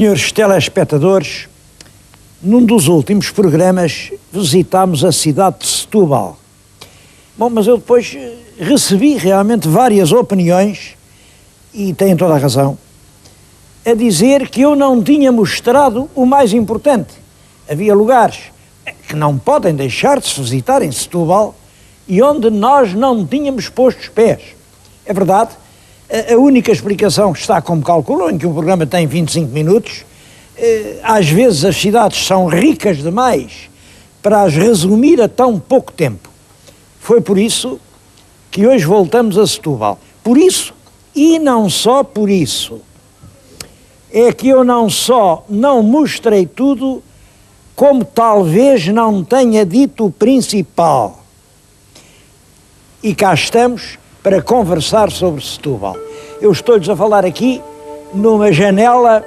Senhores telespectadores, num dos últimos programas visitámos a cidade de Setúbal. Bom, mas eu depois recebi realmente várias opiniões, e têm toda a razão, a dizer que eu não tinha mostrado o mais importante. Havia lugares que não podem deixar de se visitar em Setúbal e onde nós não tínhamos posto os pés. É verdade, a única explicação que está como calculou, em que um programa tem 25 minutos, às vezes as cidades são ricas demais para as resumir a tão pouco tempo. Foi por isso que hoje voltamos a Setúbal. Por isso, e não só por isso, é que eu não só não mostrei tudo, como talvez não tenha dito o principal. E cá estamos para conversar sobre Setúbal. Eu estou-lhes a falar aqui numa janela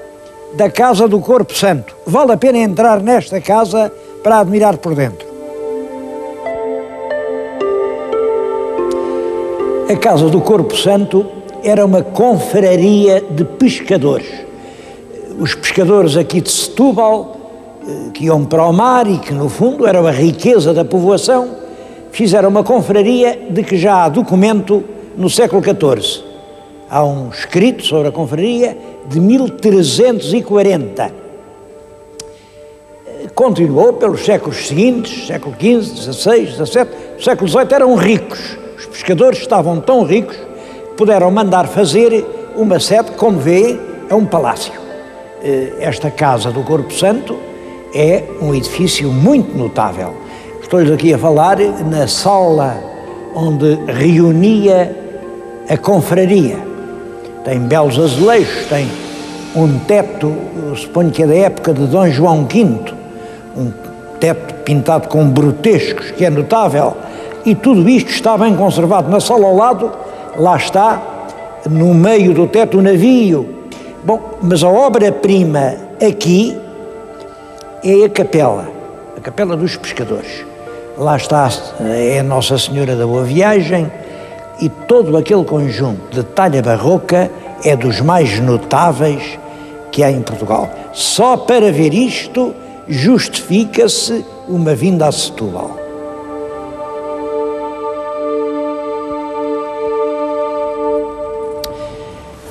da Casa do Corpo Santo. Vale a pena entrar nesta casa para admirar por dentro. A Casa do Corpo Santo era uma confraria de pescadores. Os pescadores aqui de Setúbal, que iam para o mar e que no fundo era a riqueza da povoação, fizeram uma confraria de que já há documento no século XIV. Há um escrito sobre a confraria de 1340. Continuou pelos séculos seguintes, século XV, XVI, XVII, século XVIII eram ricos. Os pescadores estavam tão ricos que puderam mandar fazer uma sede, como vê, é um palácio. Esta Casa do Corpo Santo é um edifício muito notável. Estou-lhes aqui a falar na sala onde reunia a confraria. Tem belos azulejos, tem um teto, suponho que é da época de Dom João V, um teto pintado com brutescos, que é notável, e tudo isto está bem conservado. Na sala ao lado, lá está, no meio do teto, o navio. Bom, mas a obra-prima aqui é a Capela dos Pescadores. Lá está, é a Nossa Senhora da Boa Viagem, e todo aquele conjunto de talha barroca é dos mais notáveis que há em Portugal. Só para ver isto justifica-se uma vinda a Setúbal.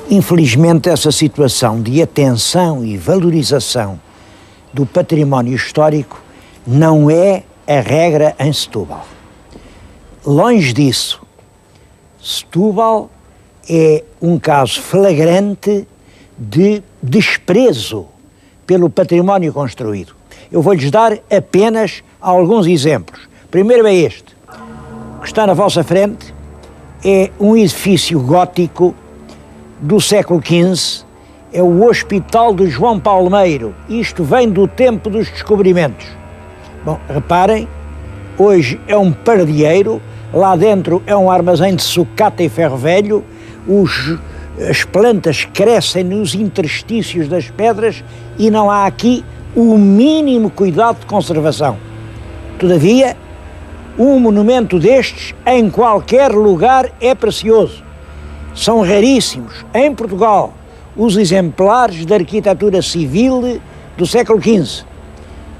Infelizmente, essa situação de atenção e valorização do património histórico não é a regra em Setúbal. Longe disso. Setúbal é um caso flagrante de desprezo pelo património construído. Eu vou-lhes dar apenas alguns exemplos. Primeiro é este. O que está na vossa frente é um edifício gótico do século XV, é o Hospital de João Palmeiro. Isto vem do tempo dos descobrimentos. Bom, reparem, hoje é um pardieiro, lá dentro é um armazém de sucata e ferro velho, as plantas crescem nos interstícios das pedras e não há aqui o mínimo cuidado de conservação. Todavia, um monumento destes em qualquer lugar é precioso. São raríssimos, em Portugal, os exemplares da arquitetura civil do século XV.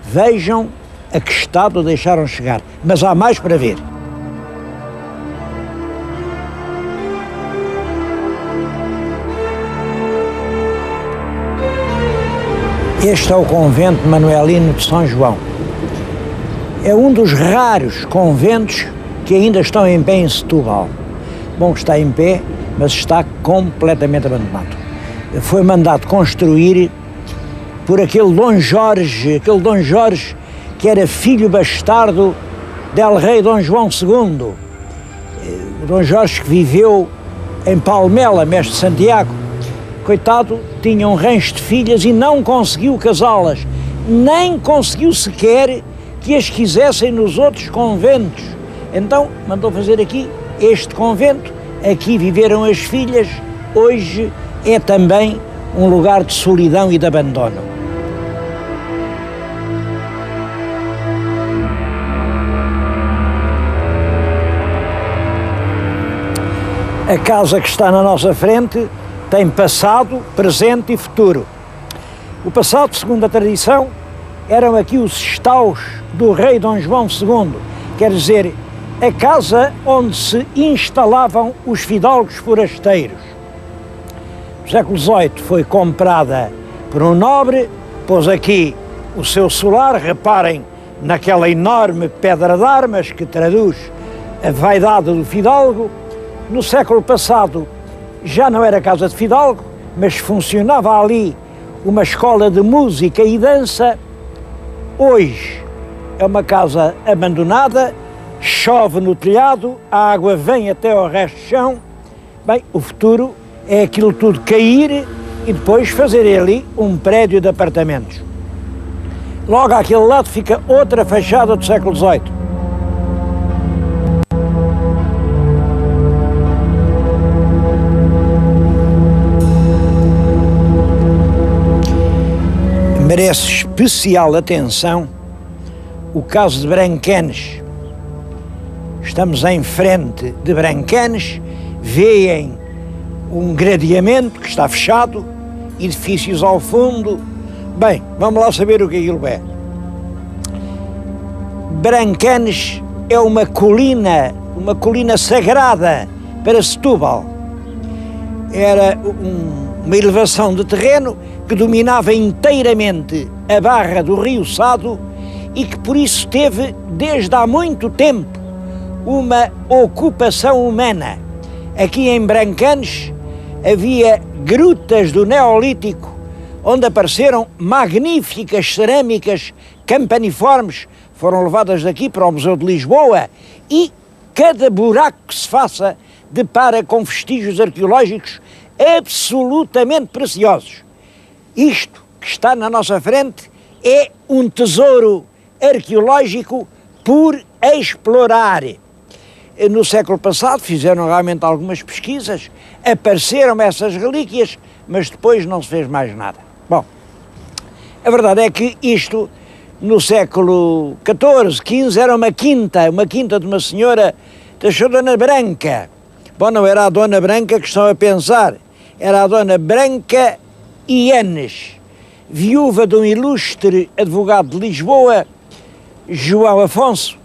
Vejam a que estado deixaram chegar, mas há mais para ver. Este é o convento manuelino de São João. É um dos raros conventos que ainda estão em pé em Setúbal. Bom, está em pé, mas está completamente abandonado. Foi mandado construir por aquele Dom Jorge que era filho bastardo del rei Dom João II. O Dom Jorge que viveu em Palmela, mestre Santiago. Coitado, tinha um rancho de filhas e não conseguiu casá-las, nem conseguiu sequer que as quisessem nos outros conventos. Então mandou fazer aqui este convento, aqui viveram as filhas, hoje é também um lugar de solidão e de abandono. A casa que está na nossa frente tem passado, presente e futuro. O passado, segundo a tradição, eram aqui os estaus do rei Dom João II, quer dizer, a casa onde se instalavam os fidalgos forasteiros. No século XVIII foi comprada por um nobre, pôs aqui o seu solar, reparem naquela enorme pedra de armas que traduz a vaidade do fidalgo. No século passado já não era casa de fidalgo, mas funcionava ali uma escola de música e dança. Hoje é uma casa abandonada, chove no telhado, a água vem até ao resto do chão. Bem, o futuro é aquilo tudo cair e depois fazer ali um prédio de apartamentos. Logo àquele lado fica outra fachada do século XVIII. Merece especial atenção o caso de Brancanes. Estamos em frente de Brancanes, veem um gradeamento que está fechado, edifícios ao fundo. Bem, vamos lá saber o que aquilo é. Brancanes é uma colina sagrada para Setúbal. Era uma elevação de terreno que dominava inteiramente a barra do Rio Sado e que por isso teve, desde há muito tempo, uma ocupação humana. Aqui em Brancanes havia grutas do Neolítico, onde apareceram magníficas cerâmicas campaniformes, foram levadas daqui para o Museu de Lisboa, e cada buraco que se faça depara com vestígios arqueológicos absolutamente preciosos. Isto que está na nossa frente é um tesouro arqueológico por explorar. No século passado fizeram realmente algumas pesquisas, apareceram essas relíquias, mas depois não se fez mais nada. Bom, a verdade é que isto, no século XIV, XV, era uma quinta de uma senhora da Dona Branca. Bom, não era a Dona Branca que estão a pensar, era a Dona Branca Ianes, viúva de um ilustre advogado de Lisboa, João Afonso.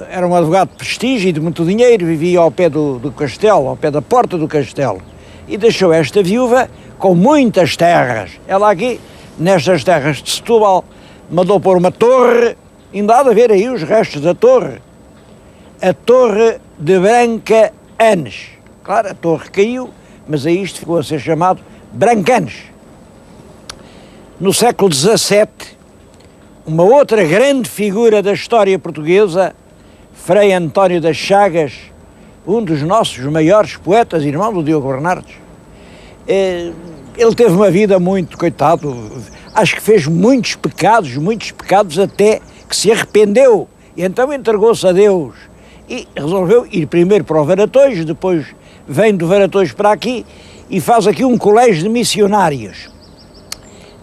Era um advogado de prestígio e de muito dinheiro, vivia ao pé do castelo, ao pé da porta do castelo, e deixou esta viúva com muitas terras. Ela aqui, nestas terras de Setúbal, mandou pôr uma torre, ainda há de ver aí os restos da torre, a Torre de Branca Anes. Claro, a torre caiu, mas a isto ficou a ser chamado Brancanes. No século XVII, uma outra grande figura da história portuguesa, Frei António das Chagas, um dos nossos maiores poetas, irmão do Diogo Bernardes. Ele teve uma vida muito, coitado, acho que fez muitos pecados até que se arrependeu, e então entregou-se a Deus e resolveu ir primeiro para o Varatojo, depois vem do Varatojo para aqui e faz aqui um colégio de missionários.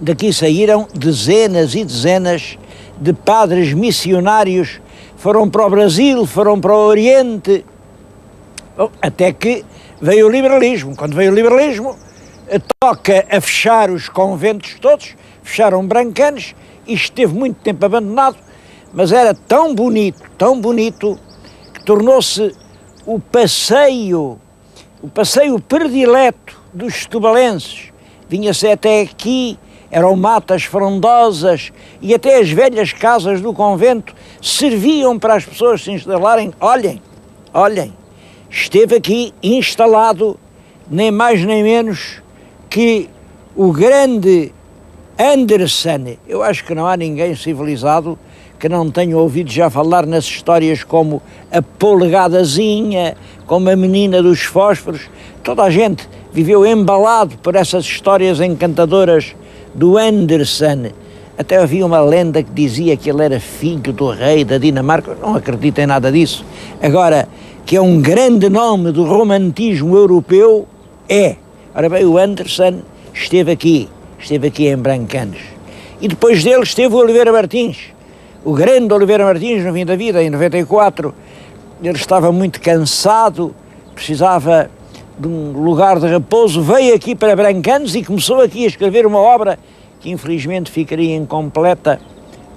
Daqui saíram dezenas e dezenas de padres missionários, foram para o Brasil, foram para o Oriente, até que veio o liberalismo. Quando veio o liberalismo, toca a fechar os conventos todos, fecharam Brancanes, e esteve muito tempo abandonado, mas era tão bonito, que tornou-se o passeio predileto dos setubalenses. Vinha-se até aqui, eram matas frondosas e até as velhas casas do convento serviam para as pessoas se instalarem. Olhem, esteve aqui instalado nem mais nem menos que o grande Andersen. Eu acho que não há ninguém civilizado que não tenha ouvido já falar nas histórias como a polegadazinha, como a menina dos fósforos. Toda a gente viveu embalado por essas histórias encantadoras do Andersen. Até havia uma lenda que dizia que ele era filho do rei da Dinamarca. Não acredito em nada disso. Agora, que é um grande nome do romantismo europeu, é. Ora bem, o Andersen esteve aqui em Brancanes. E depois dele esteve o Oliveira Martins, o grande Oliveira Martins, no fim da vida, em 94. Ele estava muito cansado, precisava de um lugar de repouso, veio aqui para Brancanes e começou aqui a escrever uma obra que infelizmente ficaria incompleta,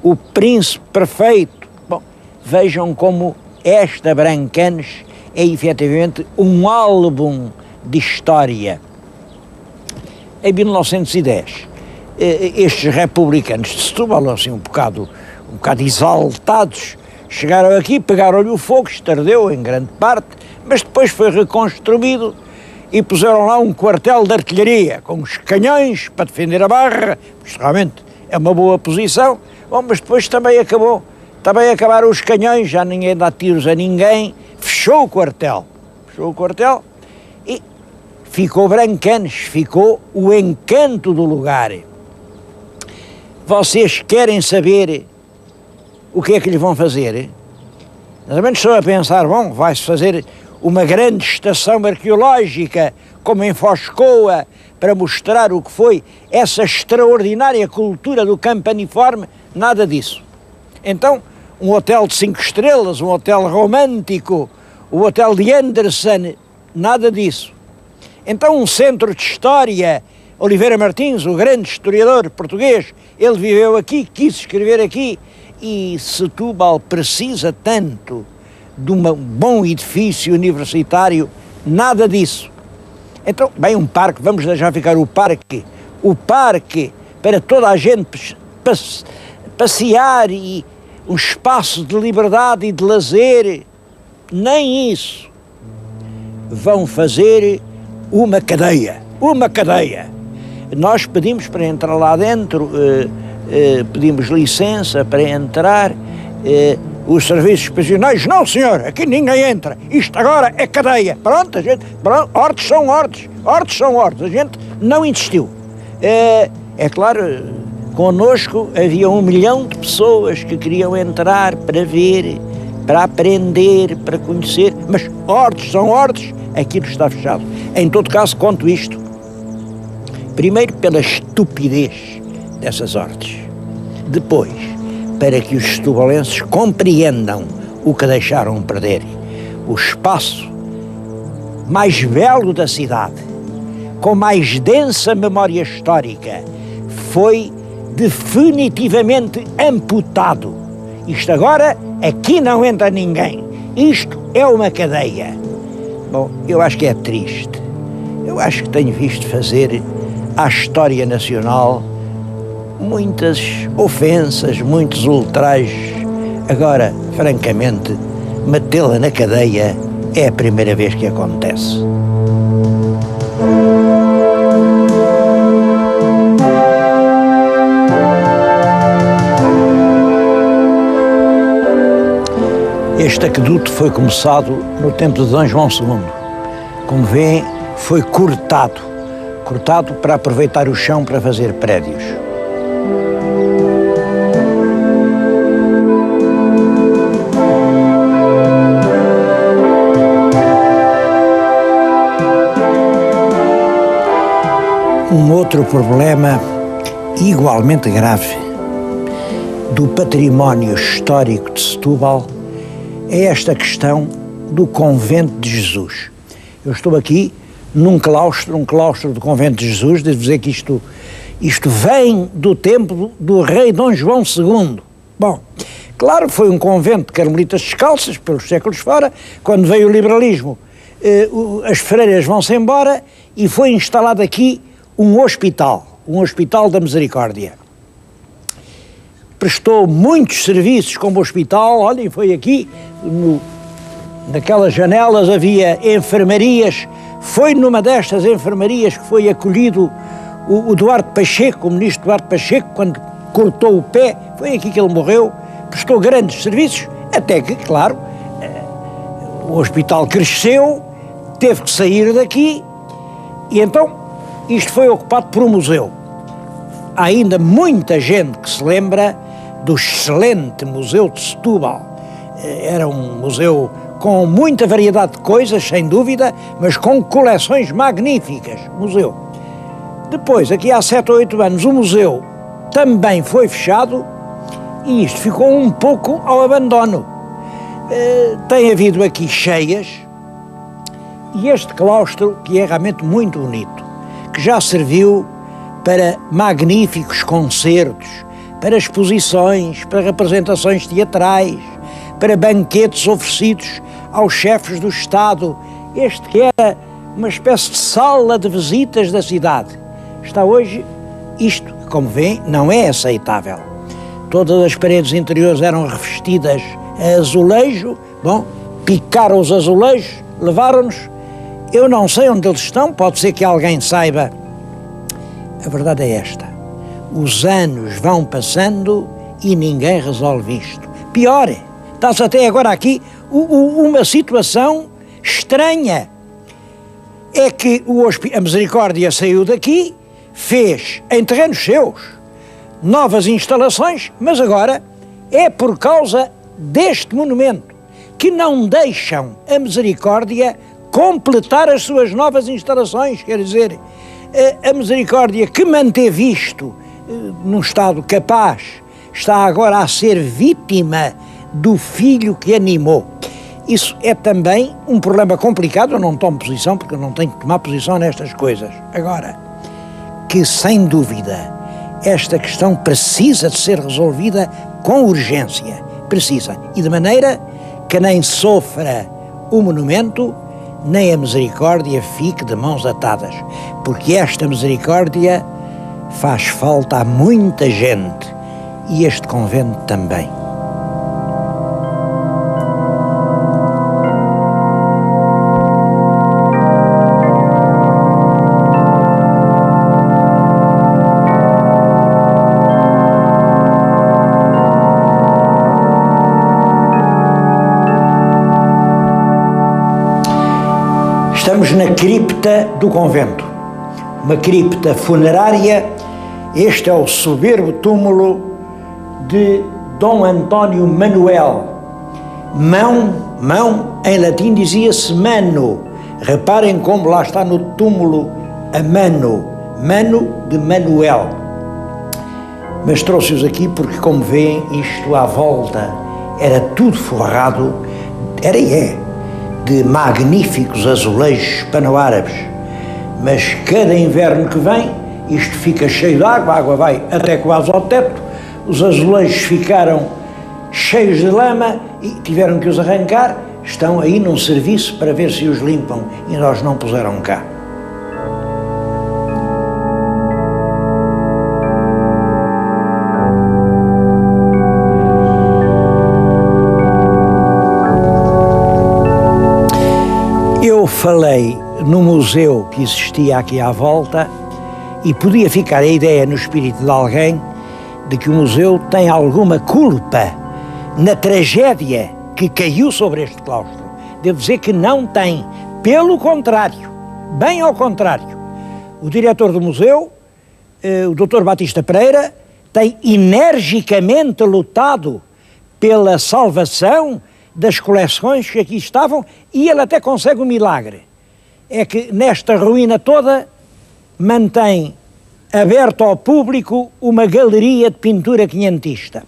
o Príncipe Perfeito. Bom, vejam como esta Brancanes é efetivamente um álbum de história. Em 1910, estes republicanos de Setúbal, assim um bocado exaltados, chegaram aqui, pegaram-lhe o fogo, estardeu em grande parte, mas depois foi reconstruído e puseram lá um quartel de artilharia, com os canhões para defender a barra, porque realmente é uma boa posição. Bom, mas depois também acabaram os canhões, já ninguém dá tiros a ninguém, fechou o quartel e ficou Brancanes, ficou o encanto do lugar. Vocês querem saber o que é que lhe vão fazer? Realmente estou a pensar, bom, vai-se fazer uma grande estação arqueológica, como em Foscoa, para mostrar o que foi essa extraordinária cultura do Campaniforme. Nada disso. Então, um hotel de 5 estrelas, um hotel romântico, o hotel de Anderson, nada disso. Então, um centro de história, Oliveira Martins, o grande historiador português, ele viveu aqui, quis escrever aqui, e Setúbal precisa tanto de um bom edifício universitário, nada disso. Então, bem, um parque, vamos deixar ficar o parque para toda a gente passear e um espaço de liberdade e de lazer, nem isso. Vão fazer uma cadeia. Nós pedimos para entrar lá dentro, pedimos licença para entrar, os serviços prisioneiros, não senhor, aqui ninguém entra, isto agora é cadeia. Pronto, hortos são hortos, a gente não insistiu. É claro, connosco havia 1 milhão de pessoas que queriam entrar para ver, para aprender, para conhecer, mas hortos são hortos, aquilo está fechado. Em todo caso, conto isto, primeiro pela estupidez dessas hortes, depois para que os setubalenses compreendam o que deixaram perder. O espaço mais belo da cidade, com mais densa memória histórica, foi definitivamente amputado. Isto agora, aqui não entra ninguém. Isto é uma cadeia. Bom, eu acho que é triste. Eu acho que tenho visto fazer à história nacional muitas ofensas, muitos ultrajes. Agora, francamente, metê-la na cadeia é a primeira vez que acontece. Este aqueduto foi começado no tempo de Dom João II. Como vêem, foi cortado para aproveitar o chão para fazer prédios. Um outro problema igualmente grave do património histórico de Setúbal é esta questão do Convento de Jesus. Eu estou aqui num claustro, um claustro do Convento de Jesus, devo dizer que isto vem do tempo do rei Dom João II. Bom, claro, foi um convento de carmelitas descalças, pelos séculos fora, quando veio o liberalismo, as freiras vão-se embora e foi instalado aqui um hospital da Misericórdia. Prestou muitos serviços como hospital, olhem, foi aqui, naquelas janelas havia enfermarias, foi numa destas enfermarias que foi acolhido o Duarte Pacheco, o ministro Duarte Pacheco, quando cortou o pé, foi aqui que ele morreu, prestou grandes serviços, até que, claro, o hospital cresceu, teve que sair daqui, e então isto foi ocupado por um museu. Há ainda muita gente que se lembra do excelente Museu de Setúbal. Era um museu com muita variedade de coisas, sem dúvida, mas com coleções magníficas, museu. Depois, aqui há 7 ou 8 anos, o museu também foi fechado e isto ficou um pouco ao abandono. Tem havido aqui cheias e este claustro, que é realmente muito bonito, que já serviu para magníficos concertos, para exposições, para representações teatrais, para banquetes oferecidos aos chefes do Estado. Este que era uma espécie de sala de visitas da cidade. Está hoje, isto, como vêem, não é aceitável. Todas as paredes interiores eram revestidas a azulejo. Bom, picaram os azulejos, levaram-nos. Eu não sei onde eles estão, pode ser que alguém saiba. A verdade é esta: os anos vão passando e ninguém resolve isto. Pior, está-se até agora aqui uma situação estranha. É que a Misericórdia saiu daqui, fez em terrenos seus novas instalações, mas agora é por causa deste monumento que não deixam a Misericórdia completar as suas novas instalações. Quer dizer, a Misericórdia, que manteve isto num estado capaz, está agora a ser vítima do filho que animou. Isso é também um problema complicado. Eu não tomo posição, porque eu não tenho que tomar posição nestas coisas. Agora, que sem dúvida esta questão precisa de ser resolvida com urgência, precisa, e de maneira que nem sofra o monumento, nem a Misericórdia fique de mãos atadas, porque esta Misericórdia faz falta a muita gente, e este convento também. Estamos na cripta do convento, uma cripta funerária. Este é o soberbo túmulo de Dom António Manuel. Mão, em latim dizia-se mano. Reparem como lá está no túmulo a mano de Manuel. Mas trouxe-os aqui porque, como veem, isto à volta era tudo forrado, era e é, de magníficos azulejos hispano-árabes, mas cada inverno que vem isto fica cheio de água, a água vai até quase ao teto, os azulejos ficaram cheios de lama e tiveram que os arrancar. Estão aí num serviço para ver se os limpam e nós não puseram cá. Eu falei no museu que existia aqui à volta e podia ficar a ideia no espírito de alguém de que o museu tem alguma culpa na tragédia que caiu sobre este claustro. Devo dizer que não tem, pelo contrário, bem ao contrário. O diretor do museu, o Dr. Batista Pereira, tem energicamente lutado pela salvação das coleções que aqui estavam, e ele até consegue um milagre. É que nesta ruína toda mantém aberto ao público uma galeria de pintura quinhentista.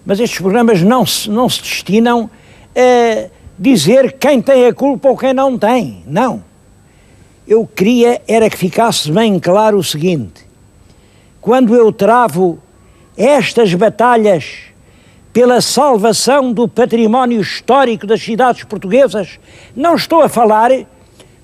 Mas estes programas não se destinam a dizer quem tem a culpa ou quem não tem, não. Eu queria era que ficasse bem claro o seguinte: quando eu travo estas batalhas pela salvação do património histórico das cidades portuguesas, não estou a falar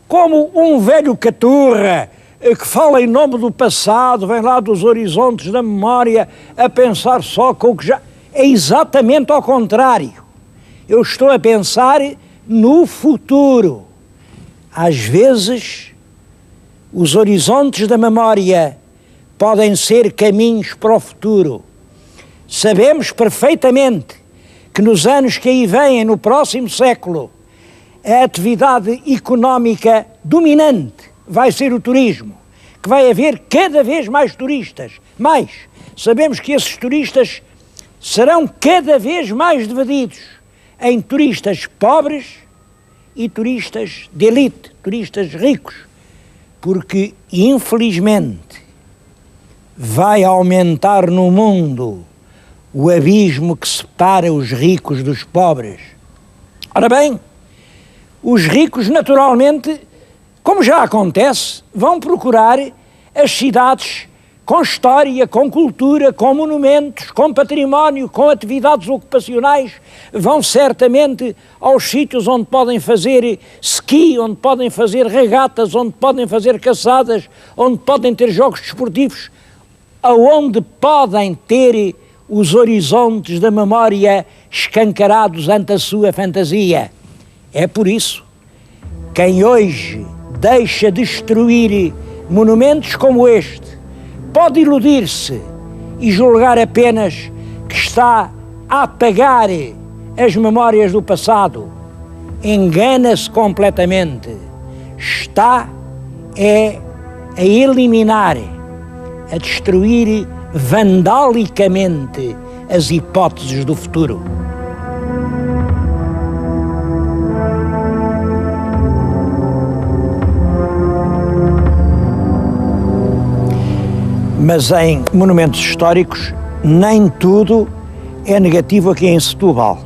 como um velho caturra que fala em nome do passado, vem lá dos horizontes da memória a pensar só com o que já... É exatamente ao contrário. Eu estou a pensar no futuro. Às vezes, os horizontes da memória podem ser caminhos para o futuro. Sabemos perfeitamente que nos anos que aí vêm, no próximo século, a atividade económica dominante vai ser o turismo, que vai haver cada vez mais turistas. Mais, sabemos que esses turistas serão cada vez mais divididos em turistas pobres e turistas de elite, turistas ricos, porque, infelizmente, vai aumentar no mundo o abismo que separa os ricos dos pobres. Ora bem, os ricos, naturalmente, como já acontece, vão procurar as cidades com história, com cultura, com monumentos, com património, com atividades ocupacionais, vão certamente aos sítios onde podem fazer ski, onde podem fazer regatas, onde podem fazer caçadas, onde podem ter jogos desportivos, aonde podem ter os horizontes da memória escancarados ante a sua fantasia. É por isso, quem hoje deixa destruir monumentos como este, pode iludir-se e julgar apenas que está a apagar as memórias do passado. Engana-se completamente. Está a eliminar, a destruir vandalicamente as hipóteses do futuro. Mas em monumentos históricos, nem tudo é negativo aqui em Setúbal.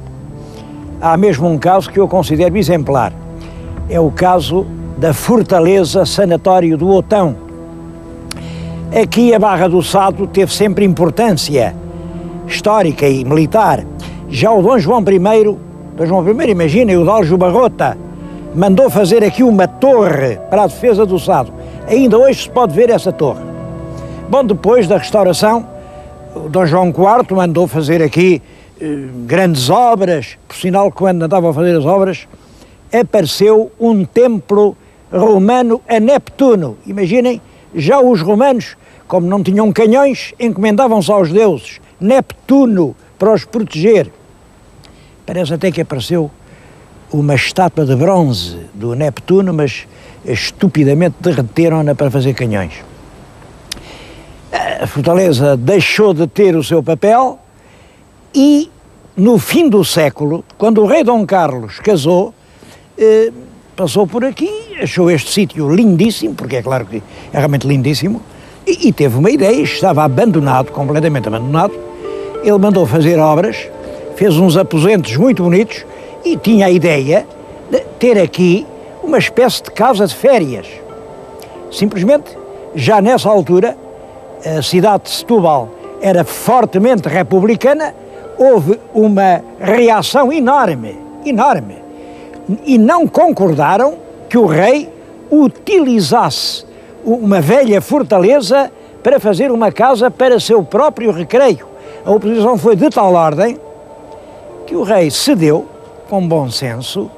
Há mesmo um caso que eu considero exemplar. É o caso da Fortaleza Sanatório do Otão. Aqui a Barra do Sado teve sempre importância histórica e militar. Já o Dom João I, imaginem, o Dálgio Barrota, mandou fazer aqui uma torre para a defesa do Sado. Ainda hoje se pode ver essa torre. Bom, depois da restauração, o Dom João IV mandou fazer aqui grandes obras. Por sinal, quando andava a fazer as obras, apareceu um templo romano a Neptuno. Imaginem, já os romanos, como não tinham canhões, encomendavam-se aos deuses Neptuno para os proteger. Parece até que apareceu uma estátua de bronze do Neptuno, mas estupidamente derreteram-na para fazer canhões. A Fortaleza deixou de ter o seu papel e, no fim do século, quando o rei Dom Carlos casou, passou por aqui, achou este sítio lindíssimo, porque é claro que é realmente lindíssimo, e teve uma ideia, estava abandonado, completamente abandonado. Ele mandou fazer obras, fez uns aposentos muito bonitos e tinha a ideia de ter aqui uma espécie de casa de férias. Simplesmente, já nessa altura, a cidade de Setúbal era fortemente republicana, houve uma reação enorme, e não concordaram que o rei utilizasse uma velha fortaleza para fazer uma casa para seu próprio recreio. A oposição foi de tal ordem que o rei cedeu, com bom senso,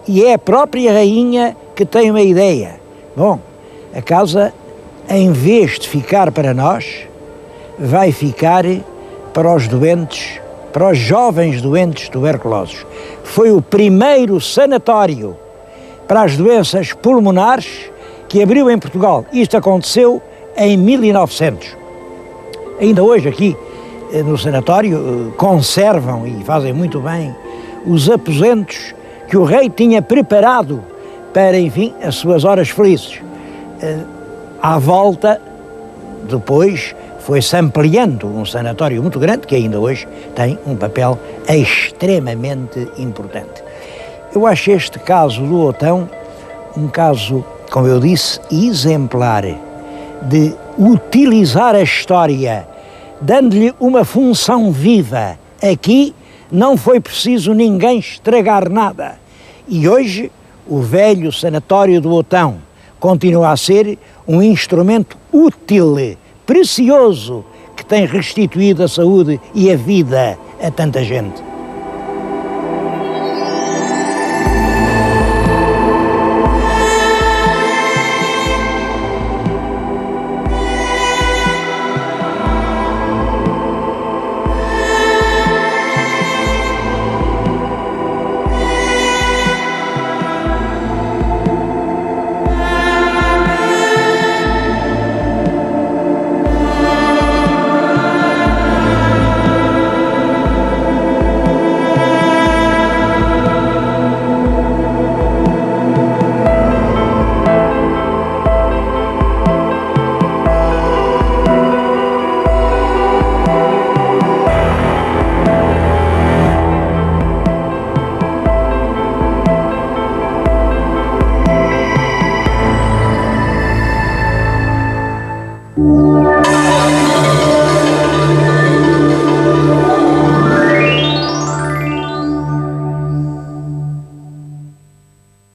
e é a própria rainha que tem uma ideia. Bom, a casa, em vez de ficar para nós, vai ficar para os doentes, para os jovens doentes tuberculosos. Foi o primeiro sanatório para as doenças pulmonares que abriu em Portugal. Isto aconteceu em 1900. Ainda hoje aqui no sanatório conservam e fazem muito bem os aposentos que o rei tinha preparado para, enfim, as suas horas felizes. À volta, depois, foi-se ampliando um sanatório muito grande, que ainda hoje tem um papel extremamente importante. Eu acho este caso do Otão um caso, como eu disse, exemplar, de utilizar a história, dando-lhe uma função viva. Aqui não foi preciso ninguém estragar nada. E hoje, o velho sanatório do Otão continua a ser um instrumento útil, precioso, que tem restituído a saúde e a vida a tanta gente. Música